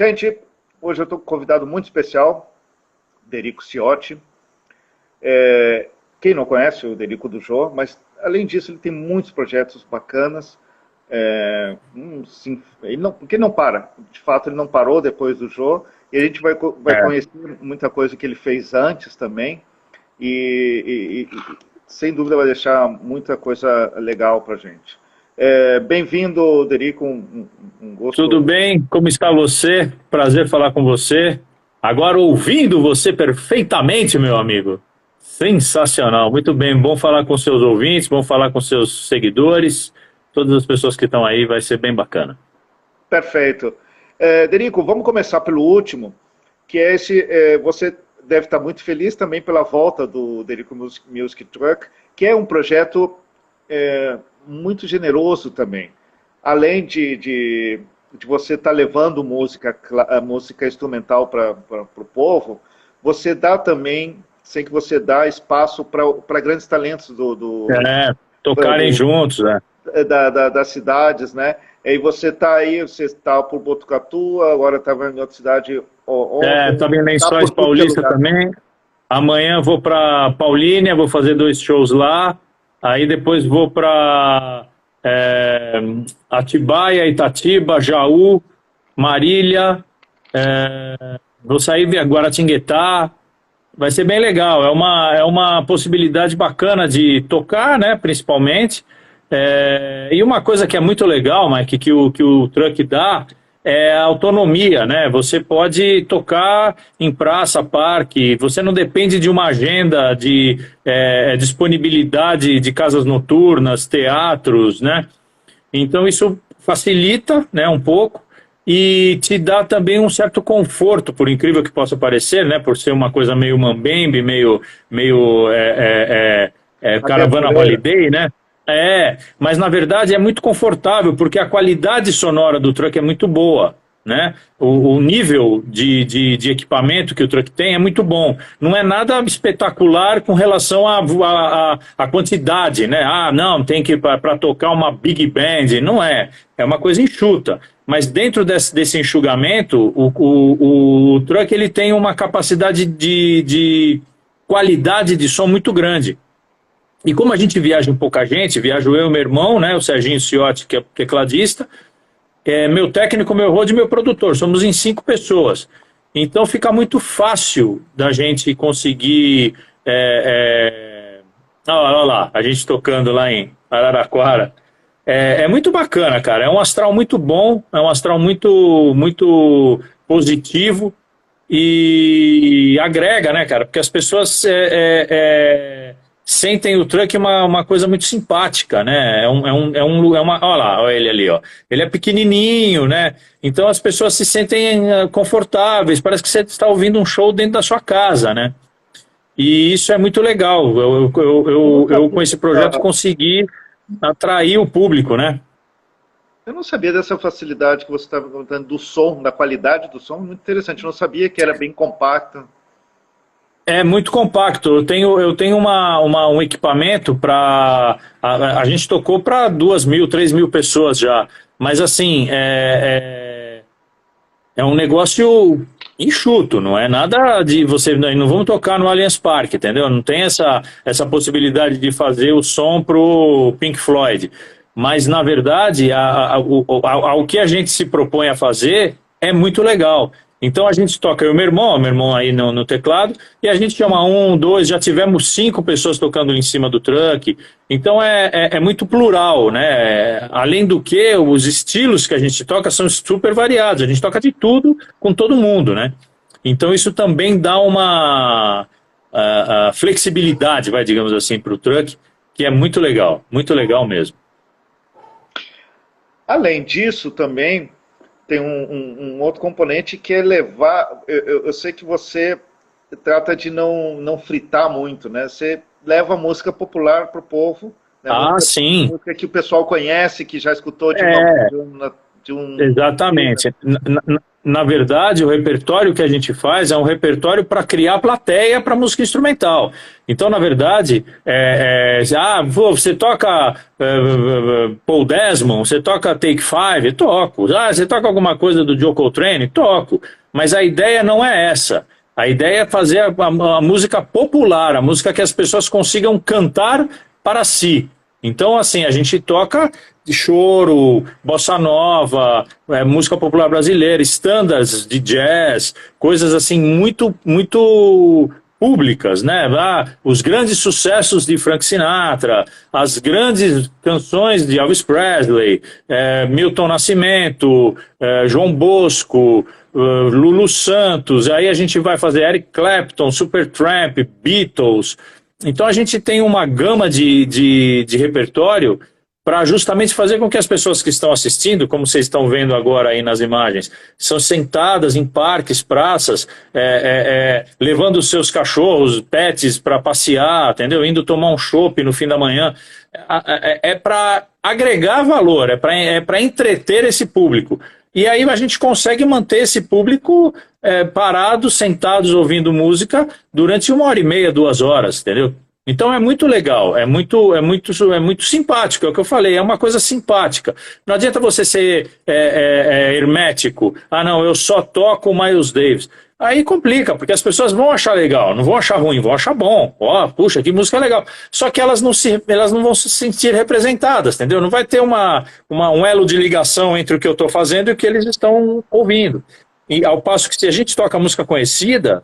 Gente, hoje eu estou com um convidado muito especial, Derico Ciotti. Quem não conhece o Derico do Jô, mas além disso ele tem muitos projetos bacanas. Porque não para, de fato ele não parou depois do Jô, e a gente vai É. conhecer muita coisa que ele fez antes também, sem dúvida vai deixar muita coisa legal para a gente. Bem-vindo, Derico, um Tudo gosto. bem? Como está você? Prazer falar com você. Agora ouvindo você perfeitamente, meu amigo. Sensacional, muito bem. Bom falar com seus ouvintes, bom falar com seus seguidores, todas as pessoas que estão aí, vai ser bem bacana. Perfeito. Derico, vamos começar pelo último, que é esse. Você deve estar muito feliz também pela volta do Derico Music Truck, que é um projeto muito generoso também. Além de você estar levando música instrumental para o povo, você dá também, sem que você dá espaço para grandes talentos É, tocarem do, juntos, né? das cidades, né? E você está aí, você está por Botucatu, agora estava em outra cidade ontem, Estava em está Lençóis por tudo que é Paulista lugar. também. Amanhã vou para Paulínia, vou fazer 2 shows lá. Aí depois vou para Atibaia, Itatiba, Jaú, Marília. Vou sair via Guaratinguetá. Vai ser bem legal. É uma possibilidade bacana de tocar, né? Principalmente. E uma coisa que é muito legal, Mike, que o truck dá é a autonomia, né? Você pode tocar em praça, parque, você não depende de uma agenda de disponibilidade de casas noturnas, teatros, né? Então isso facilita, né, um pouco e te dá também um certo conforto, por incrível que possa parecer, né, por ser uma coisa meio mambembe, meio caravana Aventureira. holiday, né? Mas na verdade é muito confortável porque a qualidade sonora do truck é muito boa, né? O nível de equipamento que o truck tem é muito bom. Não é nada espetacular com relação à quantidade, né? Ah, não, tem que para tocar uma big band. Não é. É uma coisa enxuta. Mas dentro desse enxugamento, o truck ele tem uma capacidade de qualidade de som muito grande. E como a gente viaja um pouca gente, viajo eu e meu irmão, né, o Serginho Ciotti, que é tecladista, meu técnico, meu road e meu produtor. Somos em 5 pessoas. Então fica muito fácil da gente conseguir. Olha lá, a gente tocando lá em Araraquara. É muito bacana, cara. É um astral muito bom, é um astral muito positivo e agrega, né, cara? Porque as pessoas sentem o truck uma coisa muito simpática, né? Olha lá, olha ele ali, ó. Ele é pequenininho, né? Então as pessoas se sentem confortáveis, parece que você está ouvindo um show dentro da sua casa, né? E isso é muito legal. Eu não Eu com esse projeto sabia, consegui atrair o público, né? eu não sabia dessa facilidade que você estava contando do som, da qualidade do som, muito interessante. Eu não sabia que era bem compacto. É muito compacto. Eu tenho um equipamento para. A gente tocou para 2.000, 3.000 pessoas já. Mas assim, é um negócio enxuto, não é nada de você. Não vamos tocar no Allianz Parque, entendeu? Não tem essa possibilidade de fazer o som pro Pink Floyd. Mas, na verdade, o que a gente se propõe a fazer é muito legal. Então a gente toca, eu e meu irmão aí no teclado, e a gente chama um, dois, já tivemos 5 pessoas tocando em cima do truck. Então é muito plural, né? Além do que, os estilos que a gente toca são super variados. A gente toca de tudo com todo mundo, né? Então isso também dá uma flexibilidade, vai, digamos assim, para o truck, que é muito legal mesmo. Além disso, também tem um outro componente que é levar. Eu sei que você trata de não fritar muito, né? Você leva música popular para o povo, né? Ah, sim, Música que o pessoal conhece, que já escutou de é, de um filme. exatamente. na verdade, o repertório que a gente faz é um repertório para criar plateia para música instrumental. Então, na verdade, você toca Paul Desmond, você toca Take Five, toco. Ah, você toca alguma coisa do Joe Coltrane, toco. Mas a ideia não é essa. A ideia é fazer a música popular, a música que as pessoas consigam cantar para si. Então, assim, a gente toca de choro, bossa nova, música popular brasileira, standards de jazz, coisas assim muito públicas, né? Os grandes sucessos de Frank Sinatra, as grandes canções de Elvis Presley, Milton Nascimento, João Bosco, Lulu Santos, aí a gente vai fazer Eric Clapton, Supertramp, Beatles. Então a gente tem uma gama de repertório para justamente fazer com que as pessoas que estão assistindo, como vocês estão vendo agora aí nas imagens, são sentadas em parques, praças, levando os seus cachorros, pets para passear, entendeu? Indo tomar um chopp no fim da manhã. É para agregar valor, é para entreter esse público. E aí a gente consegue manter esse público parado, sentados, ouvindo música durante 1h30, 2 horas, entendeu? Então é muito legal, é muito simpático, é o que eu falei, é uma coisa simpática. Não adianta você ser hermético, não, eu só toco o Miles Davis. Aí complica, porque as pessoas vão achar legal, não vão achar ruim, vão achar bom. Puxa, que música legal. Só que elas não vão se sentir representadas, entendeu? Não vai ter um elo de ligação entre o que eu estou fazendo e o que eles estão ouvindo. E ao passo que se a gente toca música conhecida,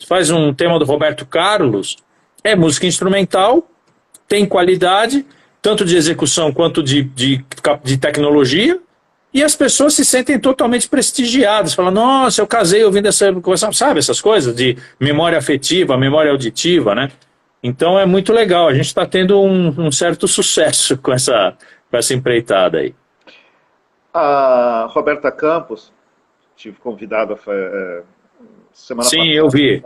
faz um tema do Roberto Carlos, é música instrumental, tem qualidade, tanto de execução quanto de tecnologia, e as pessoas se sentem totalmente prestigiadas, falam, nossa, eu casei ouvindo essa coisa, sabe, essas coisas de memória afetiva, memória auditiva, né? Então é muito legal, a gente está tendo um certo sucesso com essa empreitada aí. A Roberta Campos, tive convidado semana passada. Sim, eu vi.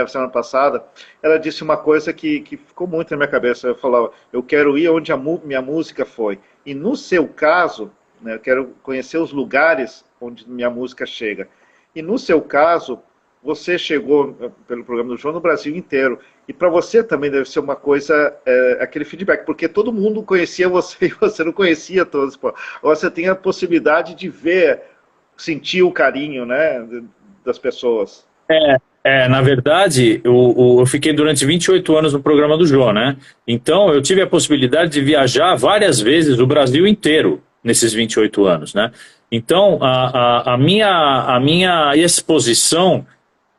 Semana passada, ela disse uma coisa que ficou muito na minha cabeça. Eu falava, eu quero ir onde minha música foi. E no seu caso, né, eu quero conhecer os lugares onde minha música chega. E no seu caso, você chegou pelo programa do João no Brasil inteiro. E para você também deve ser uma coisa, aquele feedback, porque todo mundo conhecia você e você não conhecia todos. Pô. Você tem a possibilidade de ver, sentir o carinho, né, das pessoas. Na verdade, eu fiquei durante 28 anos no programa do João, né? Então, eu tive a possibilidade de viajar várias vezes o Brasil inteiro nesses 28 anos, né? Então, a minha exposição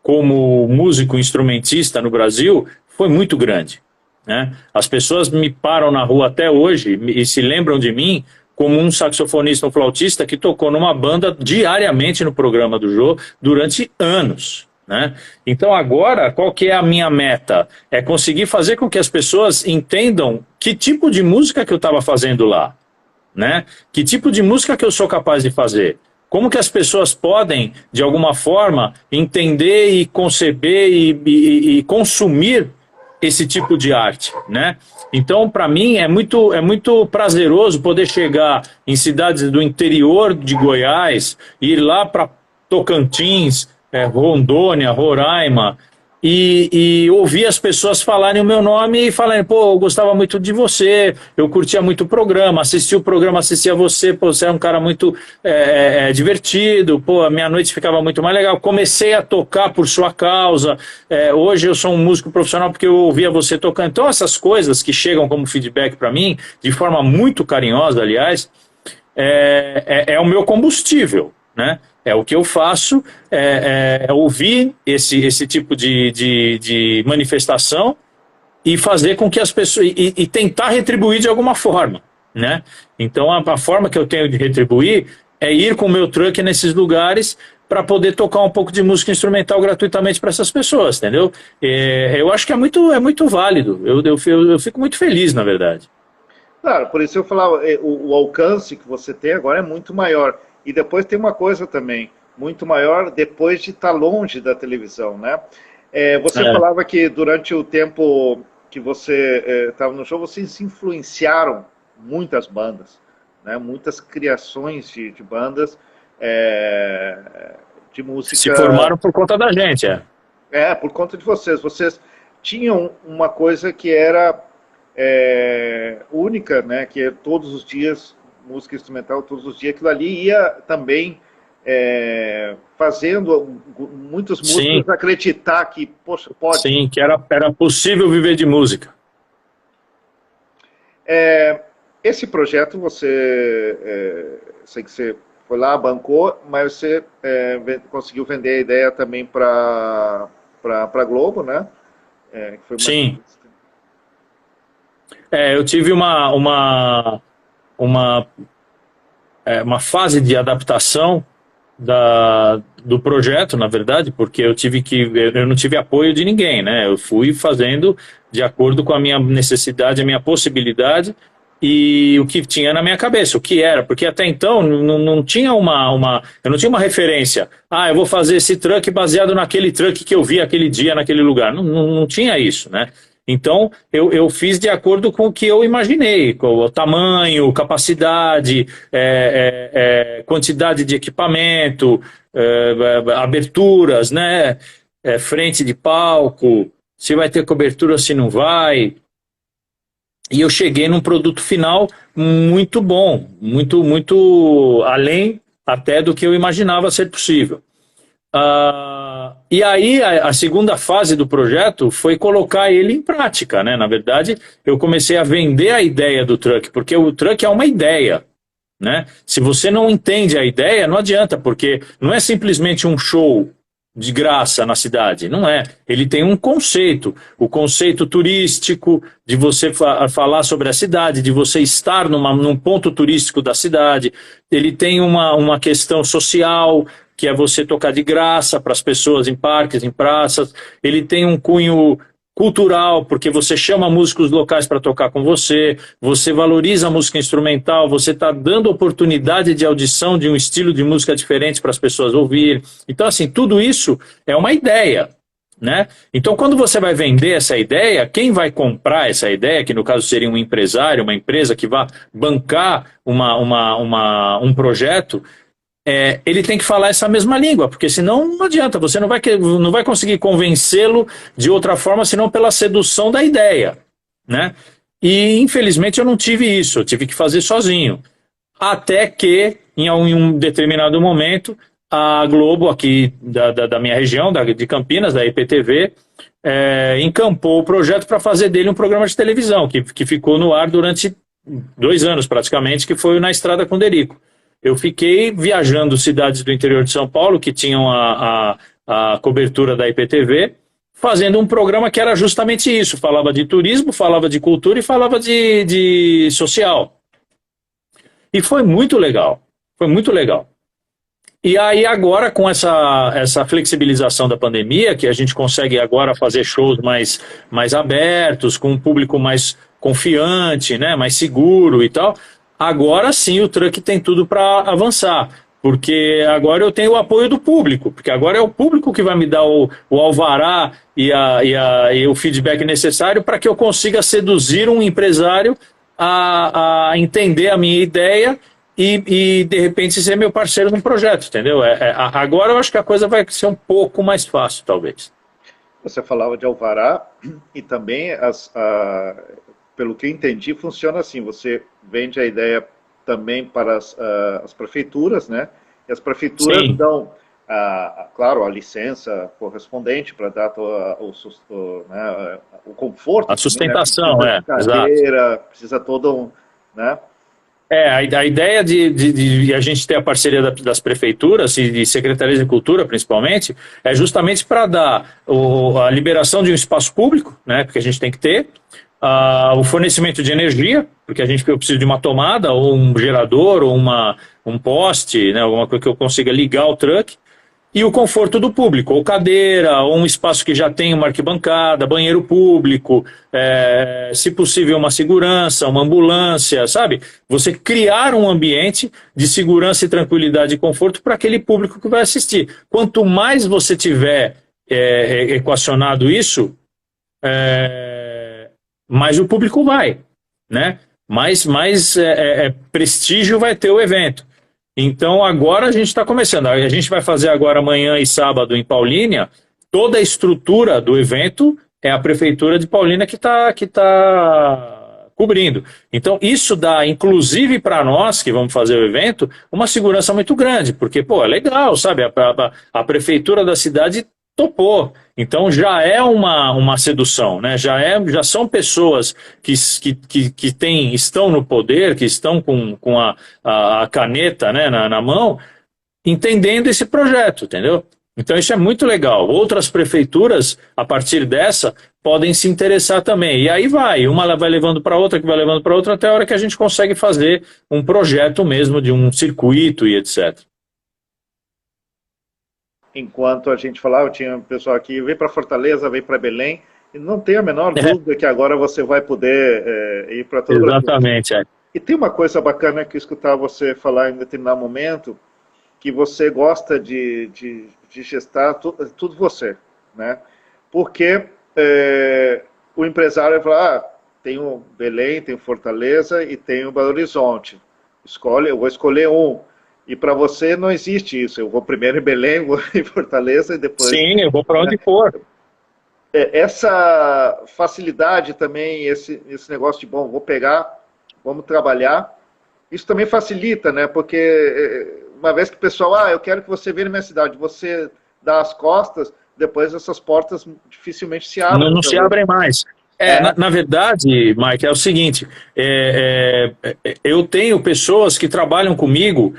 como músico instrumentista no Brasil foi muito grande, né? As pessoas me param na rua até hoje e se lembram de mim como um saxofonista, um flautista que tocou numa banda diariamente no programa do João durante anos. Né? Então agora, qual que é a minha meta? É conseguir fazer com que as pessoas entendam que tipo de música que eu estava fazendo lá, né? Que tipo de música que eu sou capaz de fazer. Como que as pessoas podem, de alguma forma, entender e conceber e consumir esse tipo de arte, né? Então, para mim, é muito prazeroso poder chegar em cidades do interior de Goiás, ir lá para Tocantins, Rondônia, Roraima, e ouvir as pessoas falarem o meu nome e falarem, pô, eu gostava muito de você, eu curtia muito o programa, assisti o programa, assistia você, pô, você é um cara muito divertido, pô, a minha noite ficava muito mais legal, comecei a tocar por sua causa, hoje eu sou um músico profissional porque eu ouvia você tocando. Então essas coisas que chegam como feedback para mim, de forma muito carinhosa, aliás, é o meu combustível, né? É o que eu faço, ouvir esse tipo de manifestação e fazer com que as pessoas... E tentar retribuir de alguma forma, né? Então, a forma que eu tenho de retribuir é ir com o meu truck nesses lugares para poder tocar um pouco de música instrumental gratuitamente para essas pessoas, entendeu? Eu acho que é muito válido. Eu fico muito feliz, na verdade. Claro, por isso eu falava, o alcance que você tem agora é muito maior. E depois tem uma coisa também, muito maior depois de estar longe da televisão, né? Você falava que durante o tempo que você estava no show, vocês influenciaram muitas bandas, né? Muitas criações de bandas de música. Se formaram por conta da gente, é. Por conta de vocês. Vocês tinham uma coisa que era única, né? Que é todos os dias, música instrumental, todos os dias, aquilo ali ia também fazendo muitos músicos acreditar que, poxa, pode. Sim, que era possível viver de música. Esse projeto, sei que você foi lá, bancou, mas você conseguiu vender a ideia também para a Globo, né? Que foi Sim. Eu tive uma fase de adaptação do projeto, na verdade, porque eu não tive apoio de ninguém, né? Eu fui fazendo de acordo com a minha necessidade, a minha possibilidade e o que tinha na minha cabeça, o que era, porque até então não tinha eu não tinha uma referência. Eu vou fazer esse truck baseado naquele truck que eu vi aquele dia, naquele lugar. Não tinha isso, né? Então, eu fiz de acordo com o que eu imaginei, com o tamanho, capacidade, quantidade de equipamento, aberturas, né? Frente de palco, se vai ter cobertura, se não vai. E eu cheguei num produto final muito bom, muito além até do que eu imaginava ser possível. E aí a segunda fase do projeto foi colocar ele em prática, né? Na verdade, eu comecei a vender a ideia do truck, porque o truck é uma ideia, né? Se você não entende a ideia, não adianta, porque não é simplesmente um show de graça na cidade, não é. Ele tem um conceito, o conceito turístico, de você falar sobre a cidade, de você estar num ponto turístico da cidade. Ele tem uma questão social, que é você tocar de graça para as pessoas em parques, em praças. Ele tem um cunho cultural, porque você chama músicos locais para tocar com você valoriza a música instrumental, você está dando oportunidade de audição de um estilo de música diferente para as pessoas ouvirem. Então, assim, tudo isso é uma ideia, né? Então, quando você vai vender essa ideia, quem vai comprar essa ideia, que no caso seria um empresário, uma empresa que vai bancar um projeto, ele tem que falar essa mesma língua, porque senão não adianta, você não vai conseguir convencê-lo de outra forma, senão pela sedução da ideia, né? E infelizmente eu não tive isso, eu tive que fazer sozinho. Até que, em um determinado momento, a Globo, aqui da minha região, de Campinas, da IPTV, encampou o projeto para fazer dele um programa de televisão, que ficou no ar durante 2 anos praticamente, que foi o Na Estrada com Derico. Eu fiquei viajando cidades do interior de São Paulo, que tinham a cobertura da IPTV, fazendo um programa que era justamente isso. Falava de turismo, falava de cultura e falava de social. E foi muito legal. Foi muito legal. E aí agora, com essa flexibilização da pandemia, que a gente consegue agora fazer shows mais abertos, com um público mais confiante, né, mais seguro e tal, agora sim o truck tem tudo para avançar, porque agora eu tenho o apoio do público, porque agora é o público que vai me dar o alvará e o feedback necessário para que eu consiga seduzir um empresário a entender a minha ideia e de repente ser meu parceiro num projeto, entendeu? Agora eu acho que a coisa vai ser um pouco mais fácil, talvez. Você falava de alvará e também pelo que eu entendi, funciona assim, você vende a ideia também para as prefeituras, né? E as prefeituras Sim. dão, claro, a licença correspondente para dar o conforto. A sustentação, também, né? Precisa de cadeira, exato. precisa todo né? A ideia de a gente ter a parceria das prefeituras e de secretarias de cultura, principalmente, é justamente para dar a liberação de um espaço público, né? Porque a gente tem que ter, o fornecimento de energia, porque eu preciso de uma tomada, ou um gerador, ou um poste, né, alguma coisa que eu consiga ligar o truck, e o conforto do público, ou cadeira, ou um espaço que já tem uma arquibancada, banheiro público, se possível uma segurança, uma ambulância, sabe? Você criar um ambiente de segurança e tranquilidade e conforto para aquele público que vai assistir. Quanto mais você tiver equacionado isso, mais o público vai, né? Mais prestígio vai ter o evento. Então agora a gente está começando. A gente vai fazer agora amanhã e sábado em Paulínia. Toda a estrutura do evento é a Prefeitura de Paulínia que tá cobrindo. Então isso dá, inclusive para nós que vamos fazer o evento, uma segurança muito grande, porque, pô, é legal, sabe? A Prefeitura da cidade topou. Então já é uma sedução, né? Já são pessoas que estão no poder, que estão com a caneta, né, na mão, entendendo esse projeto, entendeu? Então isso é muito legal. Outras prefeituras, a partir dessa, podem se interessar também. E aí uma vai levando para outra, que vai levando para outra, até a hora que a gente consegue fazer um projeto mesmo de um circuito e etc. Enquanto a gente falava, tinha um pessoal aqui, vem para Fortaleza, vem para Belém, e não tem a menor dúvida que agora você vai poder ir para todo o Brasil. Exatamente. E tem uma coisa bacana que eu escutava você falar em determinado momento, que você gosta de gestar tudo você, né? Porque o empresário vai falar, tem o Belém, tem o Fortaleza e tem o Belo Horizonte. Eu vou escolher um. E para você não existe isso. Eu vou primeiro em Belém, vou em Fortaleza e depois... Sim, eu vou para onde for. Essa facilidade também, esse negócio de, bom, vou pegar, vamos trabalhar, isso também facilita, né? Porque uma vez que o pessoal, eu quero que você venha na minha cidade, você dá as costas, depois essas portas dificilmente se abrem. Não se abrem mais. Na verdade, Mike, é o seguinte, eu tenho pessoas que trabalham comigo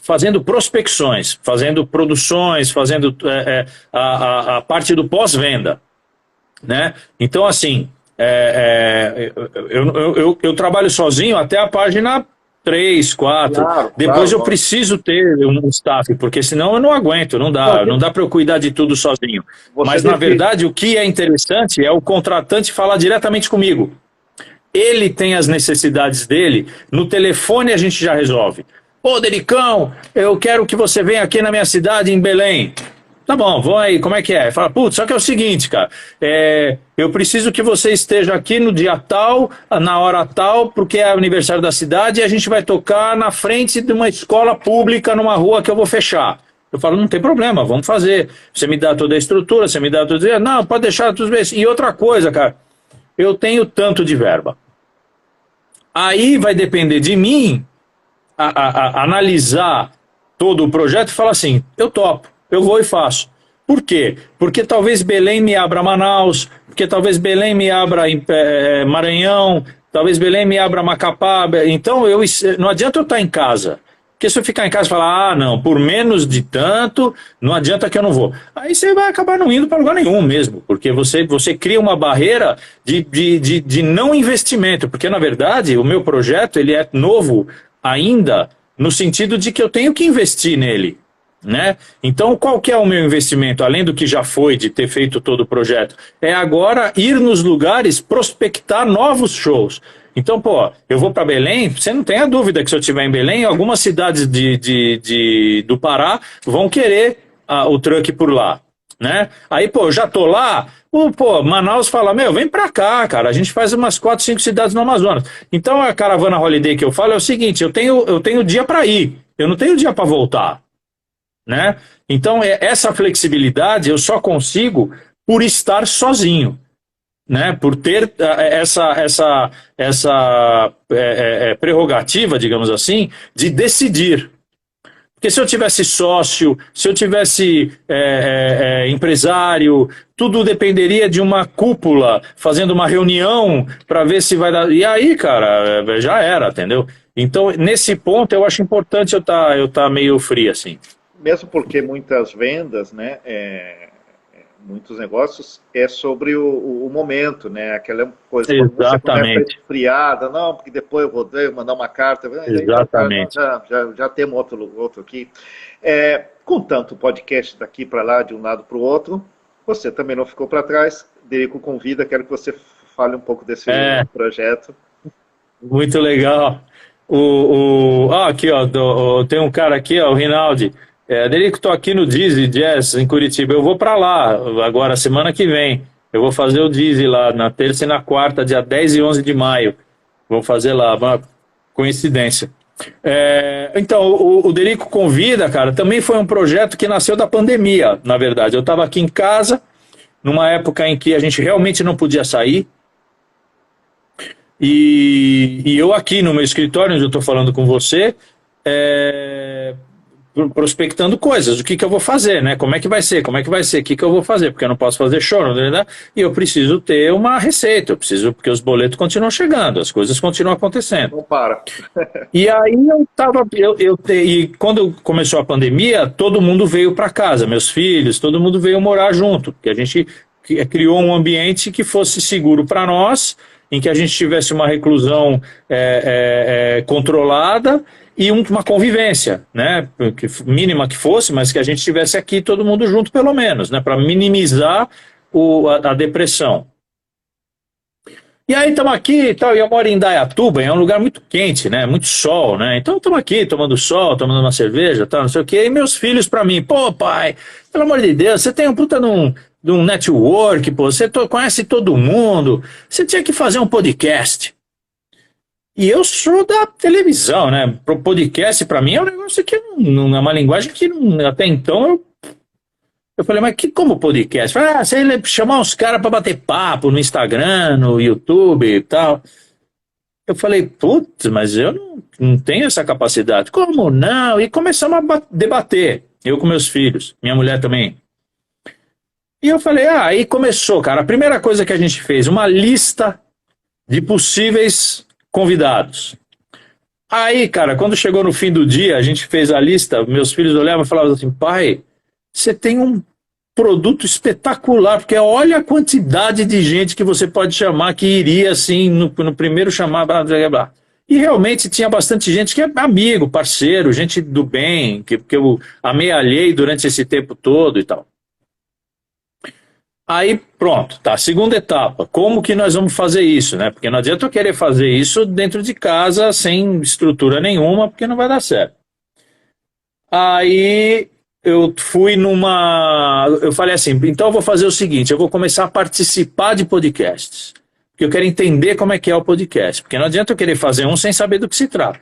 fazendo prospecções, fazendo produções, fazendo a parte do pós-venda, né? Então, assim, eu trabalho sozinho até a página 3, 4, depois eu preciso ter um staff, porque senão eu não aguento, não dá para eu cuidar de tudo sozinho. Mas, na verdade, o que é interessante é o contratante falar diretamente comigo. Ele tem as necessidades dele, no telefone a gente já resolve. Ô, Dericão, eu quero que você venha aqui na minha cidade, em Belém. Tá bom, vão aí, como é que é? Fala, putz, só que é o seguinte, cara, eu preciso que você esteja aqui no dia tal, na hora tal, porque é aniversário da cidade e a gente vai tocar na frente de uma escola pública numa rua que eu vou fechar. Eu falo, não tem problema, vamos fazer. Você me dá toda a estrutura, você me dá tudo. Não, pode deixar tudo bem. E outra coisa, cara, eu tenho tanto de verba. Aí vai depender de mim analisar todo o projeto e falar assim, eu topo, eu vou e faço. Por quê? Porque talvez Belém me abra Manaus, porque talvez Belém me abra Maranhão, talvez Belém me abra Macapá. Então não adianta eu estar em casa. Porque se eu ficar em casa e falar, não, por menos de tanto, não adianta que eu não vou. Aí você vai acabar não indo para lugar nenhum mesmo, porque você cria uma barreira de não investimento, porque na verdade o meu projeto ele é novo ainda, no sentido de que eu tenho que investir nele, né? Então qual que é o meu investimento, além do que já foi de ter feito todo o projeto? É agora ir nos lugares prospectar novos shows. Então, pô, eu vou para Belém, você não tem a dúvida que se eu estiver em Belém, algumas cidades do Pará vão querer o truck por lá, né? Aí, pô, eu já tô lá, pô, Manaus fala, vem pra cá, cara, a gente faz umas 4, 5 cidades no Amazonas. Então, a caravana holiday que eu falo é o seguinte, eu tenho dia para ir, eu não tenho dia para voltar, né? Então, essa flexibilidade eu só consigo por estar sozinho, né, por ter essa prerrogativa, digamos assim, de decidir. Porque se eu tivesse sócio, se eu tivesse empresário, tudo dependeria de uma cúpula, fazendo uma reunião para ver se vai dar... E aí, cara, já era, entendeu? Então, nesse ponto, eu acho importante eu tá meio frio, assim. Mesmo porque muitas vendas, né, muitos negócios é sobre o momento, né? Aquela coisa quando você começa esfriada, não, porque depois eu vou mandar uma carta. Exatamente. Já temos outro aqui. Com tanto podcast daqui para lá, de um lado para o outro, você também não ficou para trás. Derico convida, quero que você fale um pouco desse projeto. Muito legal. Aqui, ó, tem um cara aqui, ó, o Rinaldi. Derico, estou aqui no Dizzy Jazz em Curitiba, eu vou para lá agora, semana que vem, eu vou fazer o Dizzy lá na terça e na quarta, dia 10 e 11 de maio, vou fazer lá, uma coincidência. Então, o Derico Convida, cara, também foi um projeto que nasceu da pandemia, na verdade. Eu estava aqui em casa, numa época em que a gente realmente não podia sair, e eu aqui no meu escritório, onde eu estou falando com você, prospectando coisas, o que eu vou fazer, né? Como é que vai ser, o que eu vou fazer, porque eu não posso fazer show, né? E eu preciso ter uma receita, porque os boletos continuam chegando, as coisas continuam acontecendo. Não para. E aí e quando começou a pandemia, todo mundo veio para casa, meus filhos, todo mundo veio morar junto, porque a gente criou um ambiente que fosse seguro para nós, em que a gente tivesse uma reclusão controlada e uma convivência, né, mínima que fosse, mas que a gente estivesse aqui todo mundo junto pelo menos, né, para minimizar a depressão. E aí estamos aqui e tal, e eu moro em Indaiatuba, é um lugar muito quente, né, muito sol, né, então estamos aqui tomando sol, tomando uma cerveja, tal, não sei o quê, e meus filhos para mim, pô pai, pelo amor de Deus, você tem um puta de um network, pô, você conhece todo mundo, você tinha que fazer um podcast. E eu sou da televisão, né? Pro podcast, para mim, é um negócio que não é uma linguagem que até então eu falei, mas como podcast? Falei, você chamar uns caras para bater papo no Instagram, no YouTube e tal. Eu falei, putz, mas eu não tenho essa capacidade. Como não? E começamos a debater, eu com meus filhos, minha mulher também. E eu falei, aí começou, cara. A primeira coisa que a gente fez, uma lista de possíveis convidados. Aí, cara, quando chegou no fim do dia, a gente fez a lista, meus filhos olhavam e falavam assim, pai, você tem um produto espetacular, porque olha a quantidade de gente que você pode chamar, que iria assim, no primeiro chamar, blá, blá, blá. E realmente tinha bastante gente que é amigo, parceiro, gente do bem, que eu amealhei durante esse tempo todo e tal. Aí, pronto, tá. Segunda etapa, como que nós vamos fazer isso, né? Porque não adianta eu querer fazer isso dentro de casa, sem estrutura nenhuma, porque não vai dar certo. Aí, eu falei assim, então eu vou fazer o seguinte, eu vou começar a participar de podcasts. Porque eu quero entender como é que é o podcast. Porque não adianta eu querer fazer um sem saber do que se trata.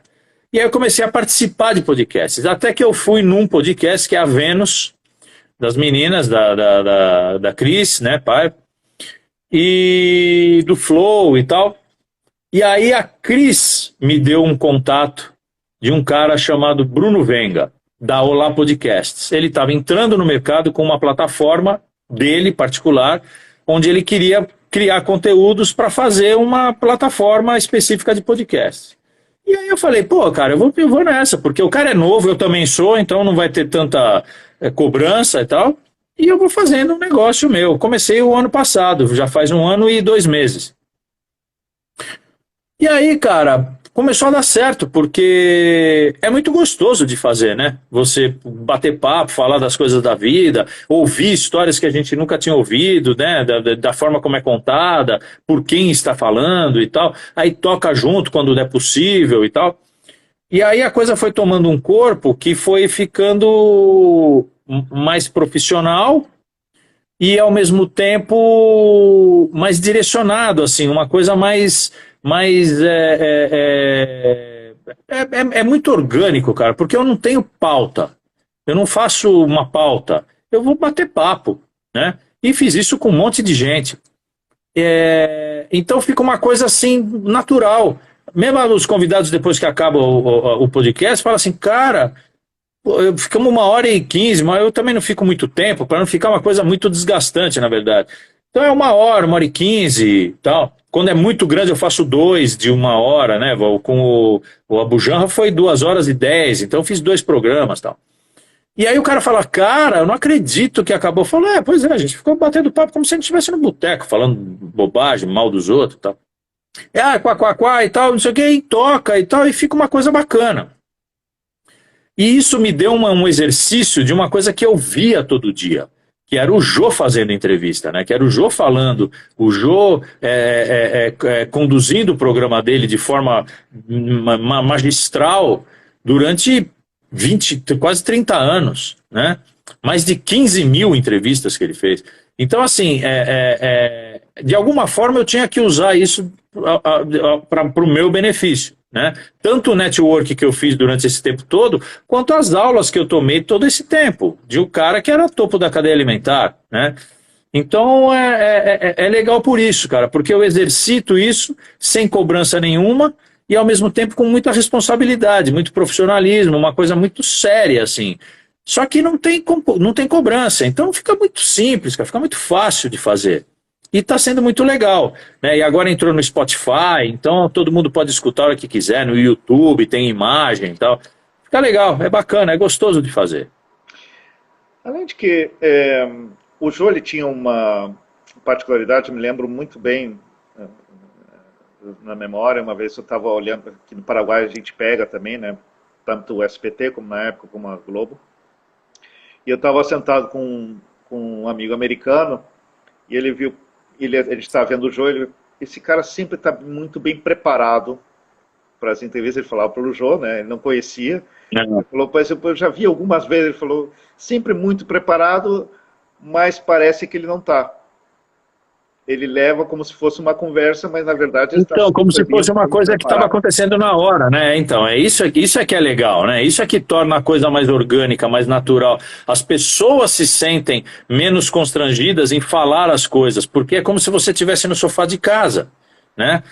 E aí eu comecei a participar de podcasts. Até que eu fui num podcast que é a Vênus, das meninas, da Cris, né, pai, e do Flow e tal. E aí a Cris me deu um contato de um cara chamado Bruno Venga, da Olá Podcasts. Ele estava entrando no mercado com uma plataforma dele particular, onde ele queria criar conteúdos para fazer uma plataforma específica de podcast. E aí eu falei, pô, cara, eu vou nessa, porque o cara é novo, eu também sou, então não vai ter tanta cobrança e tal, e eu vou fazendo um negócio meu. Comecei o ano passado, já faz 1 ano e 2 meses. E aí, cara, começou a dar certo, porque é muito gostoso de fazer, né? Você bater papo, falar das coisas da vida, ouvir histórias que a gente nunca tinha ouvido, né? Da forma como é contada, por quem está falando e tal. Aí toca junto quando é possível e tal. E aí a coisa foi tomando um corpo que foi ficando mais profissional e ao mesmo tempo mais direcionado, assim, uma coisa mais muito orgânico, cara, porque eu não tenho pauta, eu não faço uma pauta, eu vou bater papo, né? E fiz isso com um monte de gente. Então fica uma coisa assim natural. Mesmo os convidados, depois que acaba o podcast, falam assim, cara, ficamos 1h15, mas eu também não fico muito tempo, para não ficar uma coisa muito desgastante, na verdade. Então é 1h, 1h15 e tal. Quando é muito grande, eu faço 2 de 1 hora, né? Com o Abujanra foi 2h10, então eu fiz 2 programas e tal. E aí o cara fala, cara, eu não acredito que acabou. Eu falo, pois é, a gente ficou batendo papo como se a gente estivesse no boteco, falando bobagem, mal dos outros e tal. Quá e tal, não sei o que, e toca e tal, e fica uma coisa bacana. E isso me deu um exercício de uma coisa que eu via todo dia, que era o Jô fazendo entrevista, né? Que era o Jô falando, o Jô conduzindo o programa dele de forma magistral durante 20, quase 30 anos, né? Mais de 15 mil entrevistas que ele fez. Então, assim, de alguma forma eu tinha que usar isso para o meu benefício, né? Tanto o network que eu fiz durante esse tempo todo, quanto as aulas que eu tomei todo esse tempo, de um cara que era topo da cadeia alimentar, né? Então é legal por isso, cara, porque eu exercito isso sem cobrança nenhuma e ao mesmo tempo com muita responsabilidade, muito profissionalismo, uma coisa muito séria, assim. Só que não tem cobrança, então fica muito simples, cara, fica muito fácil de fazer. E está sendo muito legal, né? E agora entrou no Spotify, então todo mundo pode escutar a hora que quiser, no YouTube, tem imagem e tal. Fica legal, é bacana, é gostoso de fazer. Além de que o Jô ele tinha uma particularidade, eu me lembro muito bem na memória, uma vez eu estava olhando, aqui no Paraguai a gente pega também, né? Tanto o SPT como na época, como a Globo. E eu estava sentado com um amigo americano, e ele viu, ele estava vendo o Jô, esse cara sempre está muito bem preparado para as entrevistas. Ele falava para o Jô, né? Ele não conhecia. Ele falou, pois eu já vi algumas vezes, ele falou, sempre muito preparado, mas parece que ele não está. Ele leva como se fosse uma conversa, mas na verdade ele então, como se fosse uma coisa que estava acontecendo na hora, né? Então, isso é que é legal, né? Isso é que torna a coisa mais orgânica, mais natural. As pessoas se sentem menos constrangidas em falar as coisas, porque é como se você estivesse no sofá de casa, né?